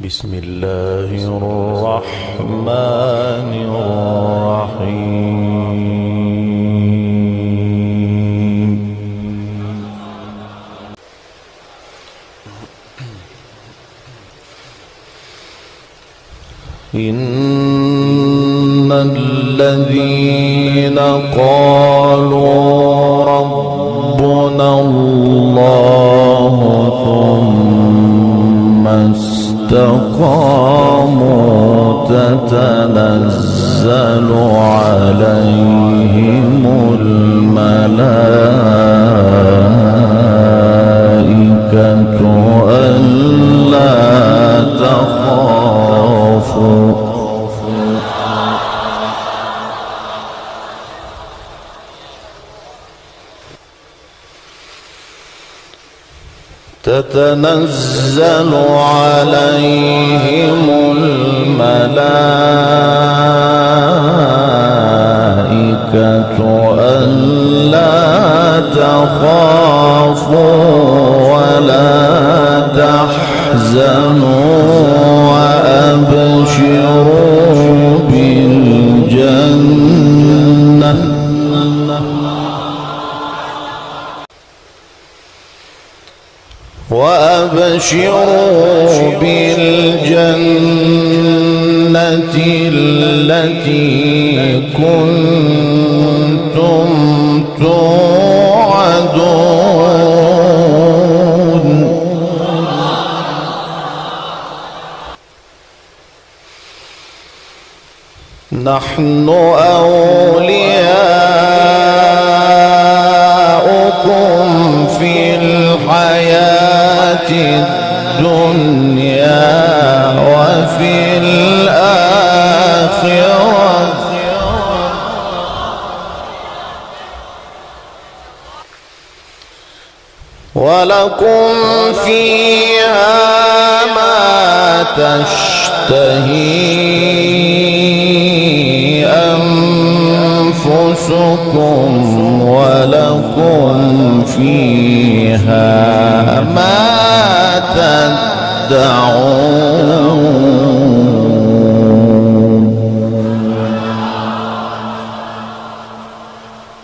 بسم الله الرحمن الرحيم. إن الذين قالوا ربنا الله ثم استقاموا تتنزل عليهم الملائكة ألا تخافوا تتنزل عليهم الملائكة ألا تخافوا ولا تحزنوا وأبشروا بالجنة التي كنتم توعدون. نحن أولياؤكم في الحياة الدنيا وفي الآخرة ولكم فيها ما تشتهي أنفسكم ولكم فيها ما تدعون.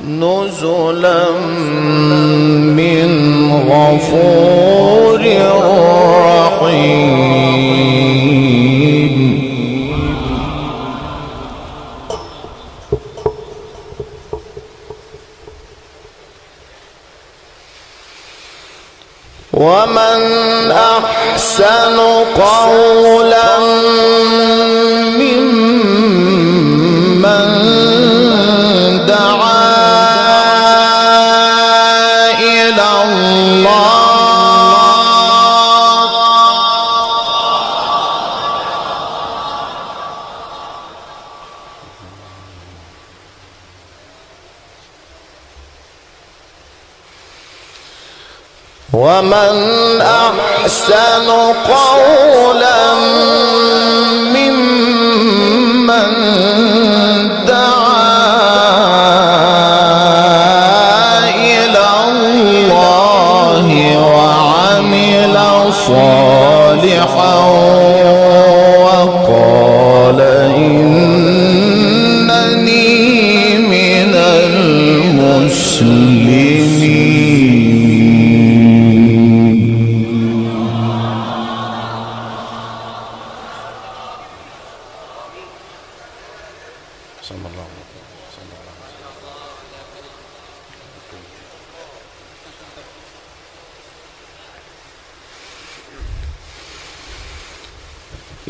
نزلا من غفور رحيم. ومن أحسن قولا ممن دعا إلى الله ومن أحسن قولا ممن دعا إلى الله وعمل صالحا وقال إنني من المسلمين.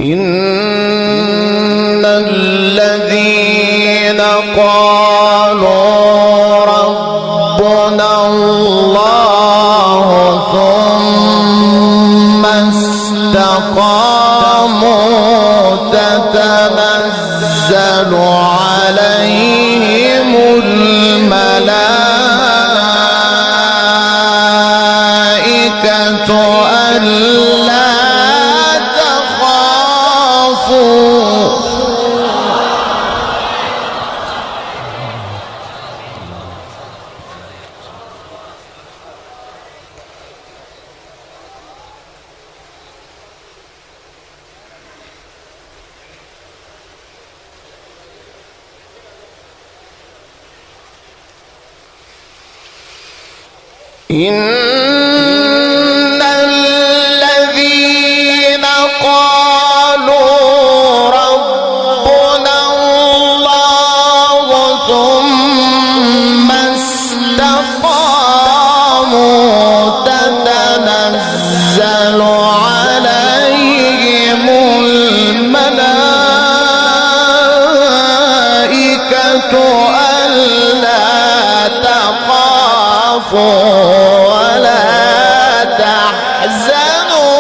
إن الذين قالوا ربنا الله ثم استقاموا تتنزل عليهم الملائكة ألا إن الذين قالوا ربنا الله ثم استقاموا تتنزل عليهم الملائكة ألا تخافوا ولا تحزنوا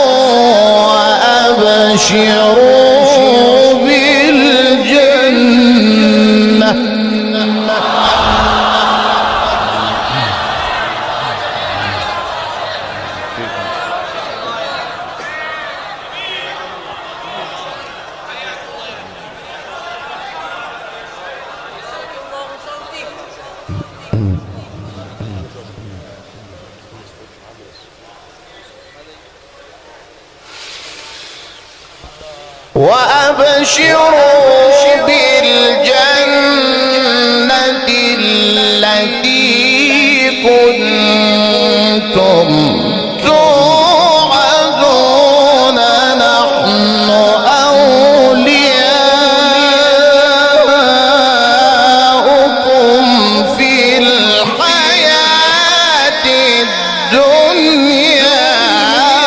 وأبشروا بالجنة وأبشروا بالجنة التي كنتم توعدون نحن أولياؤكم في الحياة الدنيا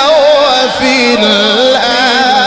وفي الآخرة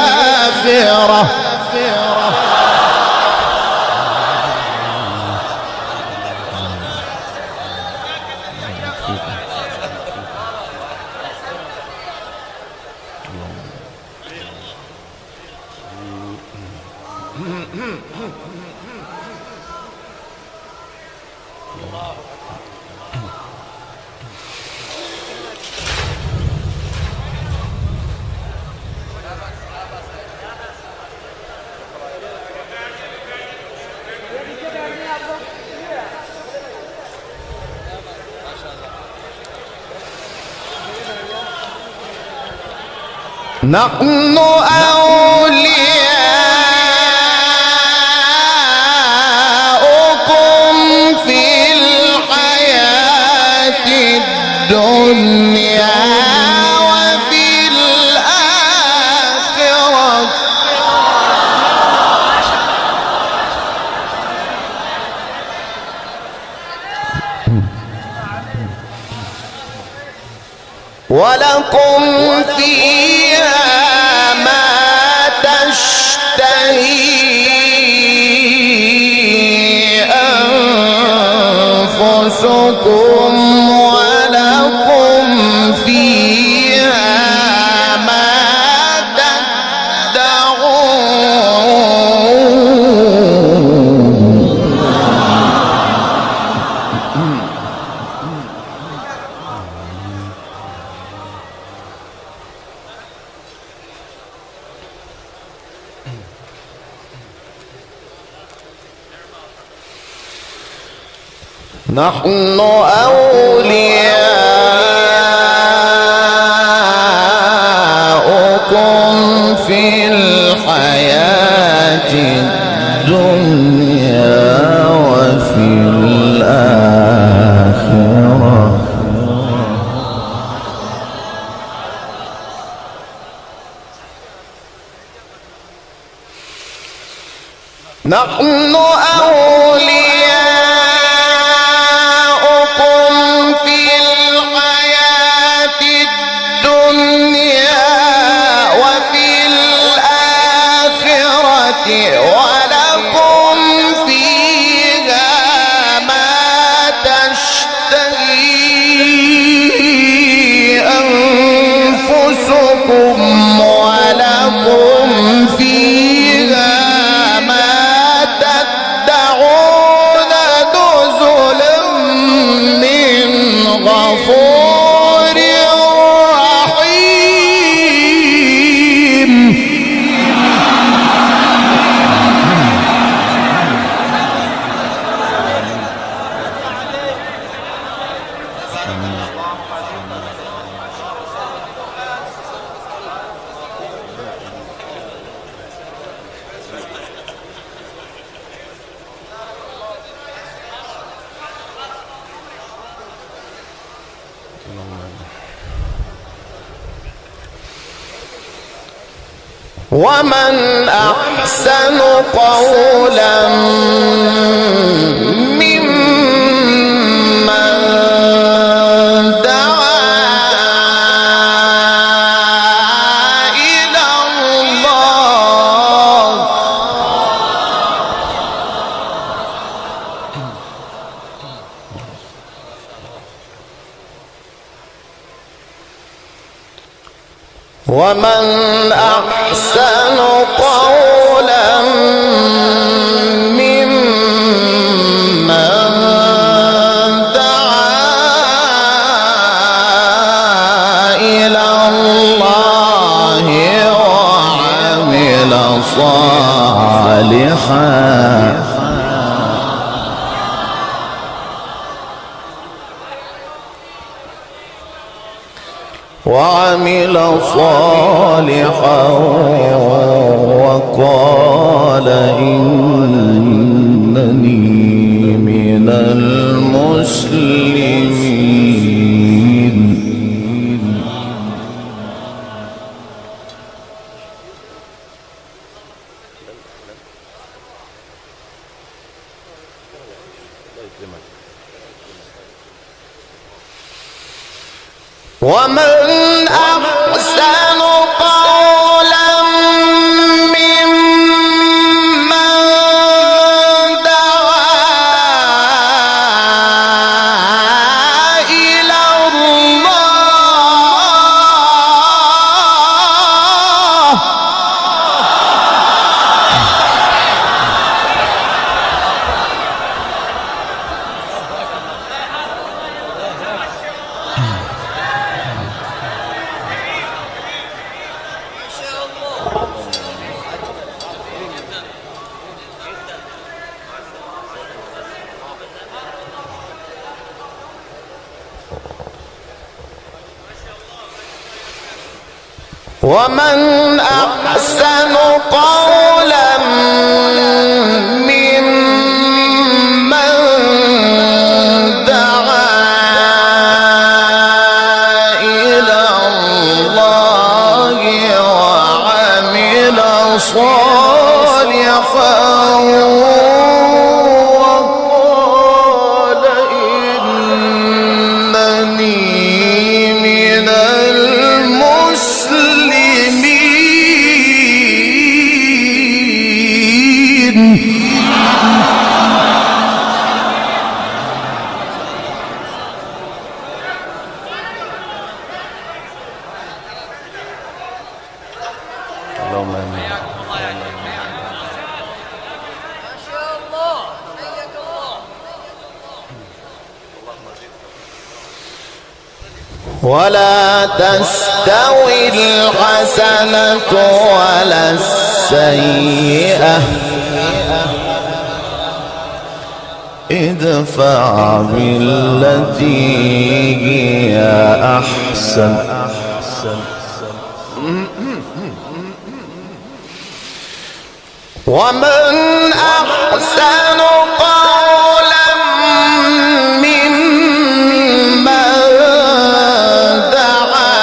نحن أولياؤكم في الحياة الدنيا وفي الآخرة ولكم فيها ما تشتهي أنفسكم ولكم فيها ما تدعون نحن أولياؤكم في الحياة الدنيا وفي الآخرة نحن أولياؤكم في الحياة الدنيا وفي الآخرة ولكم فيها ما تشتهي أنفسكم ولكم فيها تدعون نزلا من غفور رحيم ومن أحسن قولا ممن دعا إلى الله ومن أحسن قولا ممن دعا إلى الله وعمل صالحا وقال إنني من المسلمين. ومن أحسن قولا ممن دعا إلى الله ومن أحسن قولا ممن دعا إلى الله وعمل صالحا وقال إنني من ولا تستوي الحسنة ولا السيئة ادفع بالتي هي أحسن ومن أحسن قولا ممن دعا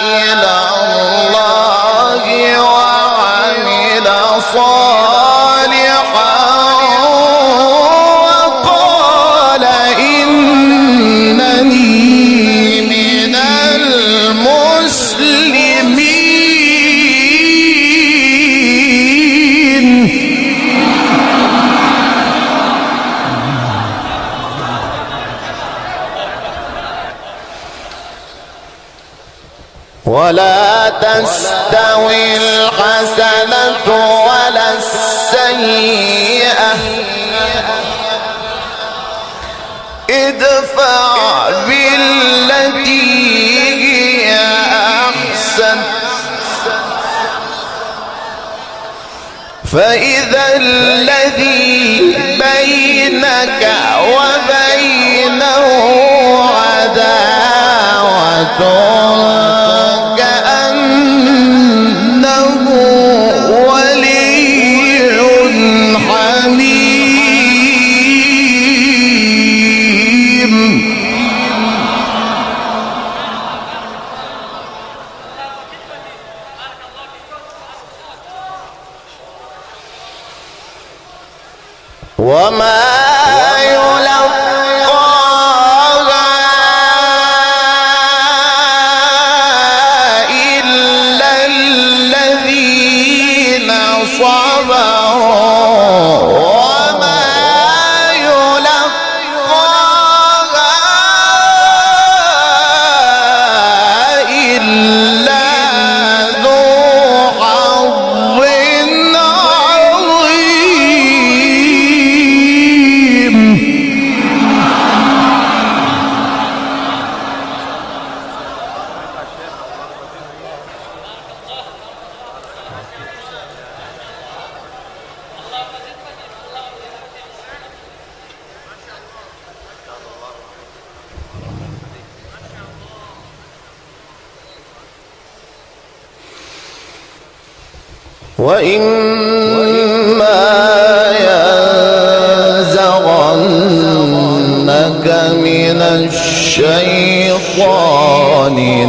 إلى الله وعمل صالحا وقال إنني من المسلمين. ولا تستوي الحسنة ولا السيئة ادفع بالتي هي أحسن فإذا الذي بينك وبينه عداوة كأنه ولي حميم. وإما ينزغنك من الشيطان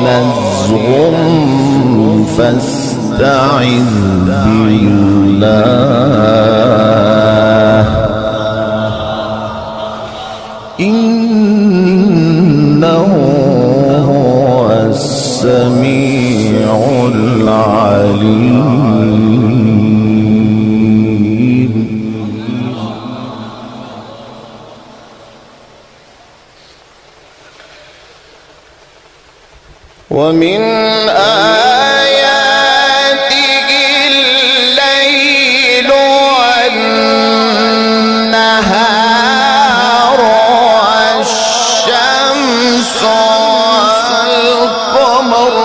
نزغ فاستعذ بالله إنه هو السميع العليم. ومن آياته الليل والنهار والشمس والقمر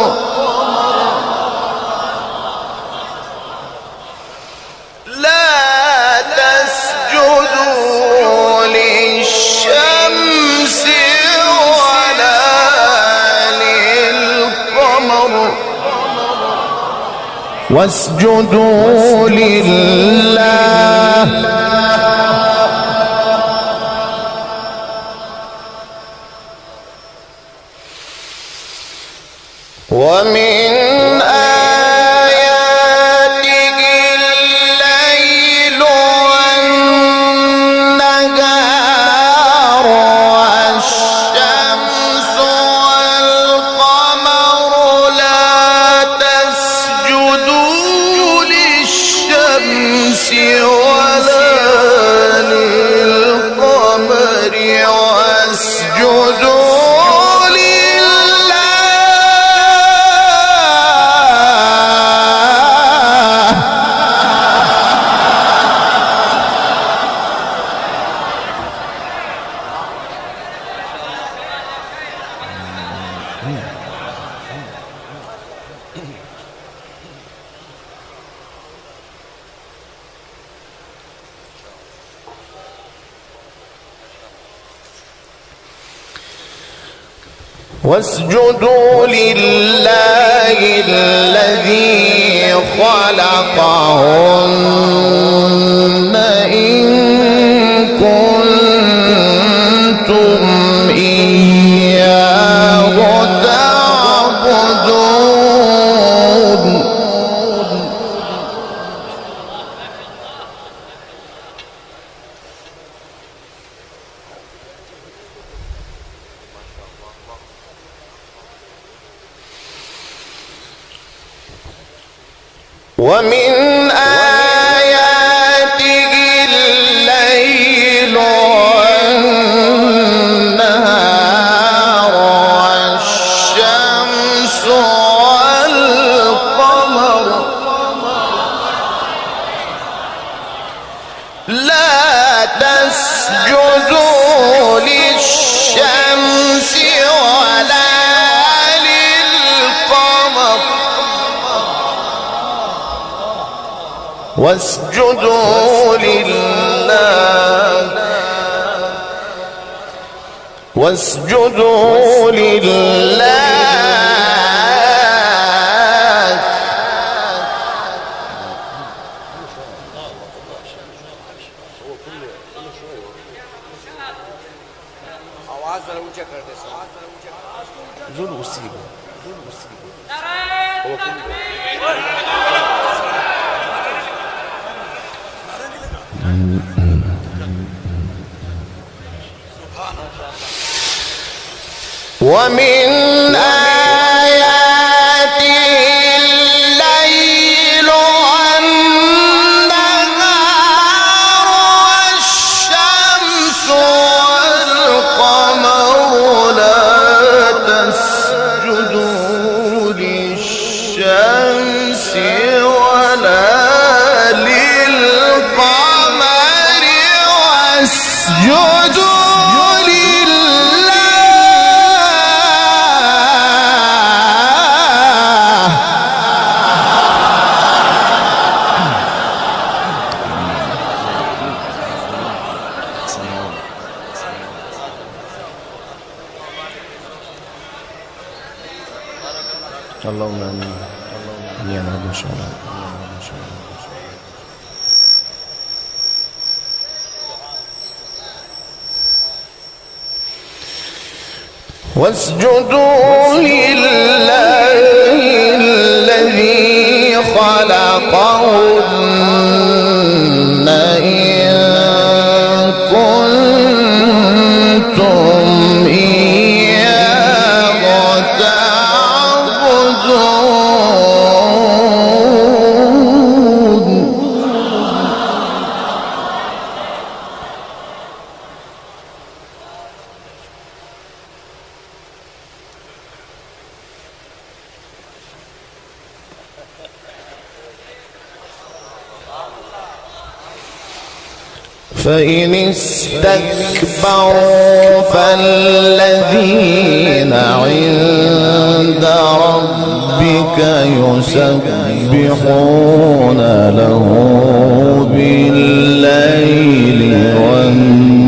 لا تسجدوا للشمس واسجدوا لله ومن آياته الليل والنهار والشمس والقمر لا تسجدوا للشمس ولا للقمر واسجدوا واسجدوا لله الذي خلقهن إن كنتم إياه تعبدون. ومن آياته الليل والنهار والشمس والقمر لا تسجدوا للشمس ولا للقمر واسجدوا لله واسجدوا لله ومن آياته الليل والنهار والشمس والقمر لا تسجدوا للشمس ولا للقمر واسجدوا اللهم امين. اللهم امين يا رب ان شاء الله. واسجدوا لله الذي خلقهن إن كنتم إياه تعبدون. فإن استكبروا فالذين عند ربك يسبحون له بالليل والنهار